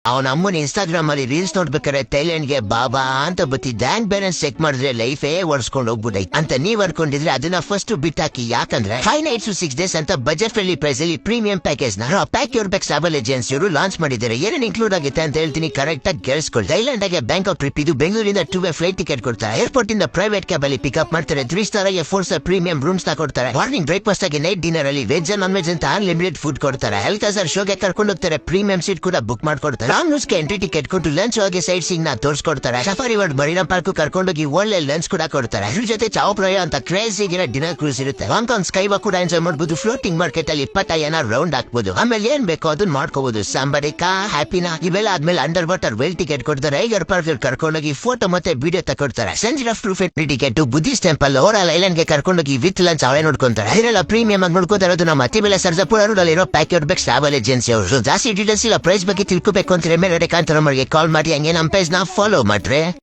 ಅವನ ಅಮ್ಮನ ಇನ್ಸ್ಟಾಗ್ರಾಮ್ ಅಲ್ಲಿ ರೀಲ್ಸ್ ನೋಡ್ಬೇಕಾರೆ ಥೈಲ್ಯಾಂಡ್ಗೆ ಬಾಬಾ ಅಂತ ಬತ್ತಿ ಬ್ಯಾಂಕ್ ಬ್ಯಾಲೆನ್ಸ್ ಚೆಕ್ ಮಾಡಿದ್ರೆ ಲೈಫೇ ಓಡಿಸ್ಕೊಂಡು ಹೋಗ್ಬಿಟ್ಟೈತೆ ಅಂತ ನೀವ್ ಅನ್ಕೊಂಡಿದ್ರೆ ಅದನ್ನ ಫಸ್ಟ್ ಬಿಟ್ಟಾಕಿ. ಯಾಕಂದ್ರೆ 5 nights 6 days ಅಂತ ಬಜೆಟ್ ಫ್ರೆಂಡ್ಲಿ ಪ್ರೈಸ್ ಅಲ್ಲಿ ಪ್ರೀಮಿಯಂ ಪ್ಯಾಕೇಜ್ ನ ಪ್ಯಾಕ್ ಯುವರ್ ಬ್ಯಾಗ್ಸ್ ಟ್ರಾವೆಲ್ ಏಜೆನ್ಸಿಯವರು ಲಾಂಚ್ ಮಾಡಿದ್ದಾರೆ. ಏನೇನು ಇನ್ಕ್ಲೂಡ್ ಆಗುತ್ತೆ ಅಂತ ಹೇಳ್ತೀನಿ, ಕರೆಕ್ಟ್ ಆಗಿ ಕೇಳಿಸ್ಕೊಳ್ಳಿ. ಥೈಲ್ಯಾಂಡ್ ಗೆ ಬ್ಯಾಂಕ್ ಆಫ್ ಟ್ರಿಪ್ ಇದು. ಬೆಂಗಳೂರಿಂದ 2 ಫ್ಲೈಟ್ ಟಿಕೆಟ್ ಕೊಡ್ತಾರೆ. ಏರ್ಪೋರ್ಟ್ ಇಂದ ಪ್ರೈವೇಟ್ ಕ್ಯಾಬ್ ಅಲ್ಲಿ ಪಿಕಪ್ ಮಾಡ್ತಾರೆ. 3 ಸ್ಟಾರ್ ಗೆ 4 ಸ್ಟಾರ್ ಪ್ರೀಮಿಯಂ ರೂಮ್ಸ್ ನ ಕೊಡ್ತಾರೆ. ಮಾರ್ನಿಂಗ್ ಬ್ರೇಕ್ಫಾಸ್ಟ್ ಆಗಿ ನೈಟ್ ಡಿನ್ನರ್ ಅಲ್ಲಿ ವೆಜ್ ನಾನ್ ವೆಜ್ ಅಂತ ಅನ್ಲಿಮಿಟೆಡ್ ಫುಡ್ ಕೊಡ್ತಾರೆ. ಹೆಲ್ಕಾಸರ್ ಶೋಗೆ ಕರ್ಕೊಂಡು ಹೋಗ್ತಾರೆ. ಪ್ರೀಮಿಯಂ ಸೀಟ್ ಕೂಡ ಬುಕ್ ಮಾಡ್ಕೊಡ್ತಾರೆ. ಲಾಂಗ್ ನ್ಯೂಸ್ ಗೆ ಎಂಟ್ರಿ ಟಿಕೆಟ್ ಕೊಟ್ಟು ಲಂಚ್ ಹೋಗಿ ಸೈಡ್ ಸೀನ್ ನ ತೋರಿಸ್ಕೊಡ್ತಾರೆ. ಸಫಾರಿ ವರ್ಲ್ಡ್ ಮರೀನಾ ಪಾರ್ಕ್ ಕರ್ಕೊಂಡೋಗಿ ಒಳ್ಳೆ ಲಂಚ್ ಕೂಡ ಕೊಡ್ತಾರೆ. ಅದ್ರ ಜೊತೆ ಚಾವ್ ಪ್ರಯ ಅಂತ ಕ್ರೇಜಿ ಡಿನ್ನರ್ ಕ್ರೂಸ್ ಇರುತ್ತೆ. ಹಾಂಗ್ಕಾಂಗ್ ಸ್ಕೈವಾ ಕೂಡ ಎಂಜಾಯ್ ಮಾಡಬಹುದು. ಫ್ಲೋಟಿಂಗ್ ಮಾರ್ಕೆಟ್ ಅಲ್ಲಿ 25 ರೌಂಡ್ ಹಾಕ್ಬಹುದು. ಆಮೇಲೆ ಏನ್ ಬೇಕೋ ಅದನ್ನ ಮಾಡ್ಕೋಬಹುದು. ಸಾಂಬಾರಿಕಾ ಹ್ಯಾಪಿನಾ ಇವೆಲ್ಲ ಆದ್ಮೇಲೆ ಅಂಡರ್ ವಾಟರ್ ವೆಲ್ ಟಿಕೆಟ್ ಕೊಡ್ತಾರೆ. 5 ಪಾರ್ಕ್ ಕರ್ಕೊಂಡೋಗಿ ಫೋಟೋ ಮತ್ತೆ ವಿಡಿಯೋ ತಕೊಡ್ತಾರೆ. Century of proof entry ticket, Buddhist temple, overall island ಗೆ ಕರ್ಕೊಂಡೋಗಿ ವಿತ್ ಲಂಚ್ ಅವಳೇ ನೋಡ್ಕೊಂತಾರೆ. ಇದೆಲ್ಲ ಪ್ರೀಮಿಯಂ ಆಗಿ ನೋಡ್ಕೋತಾ ಇರೋದು ನಮ್ಮ ಅತಿಬೆಲೆ ಸರ್ಜಾಪುರ ರೋಡಲ್ಲಿರೋ pack your bags travel agency ಅವರು. ಜಾಸ್ತಿ ಡೀಟೇಲ್ಸ್ ಇಲ್ಲ ಪ್ರೈಸ್ ಬಗ್ಗೆ ತಿಳ್ಕೋಬೇಕು ಅಂತ ಮೇಲೆ ಕಾಂತರ ಕಾಲ್ ಮಾಡಿ ಹಂಗೆ ನಮ್ಮ ಪೇಜ್ ನ ಫಾಲೋ ಮಾಡ್ರೆ.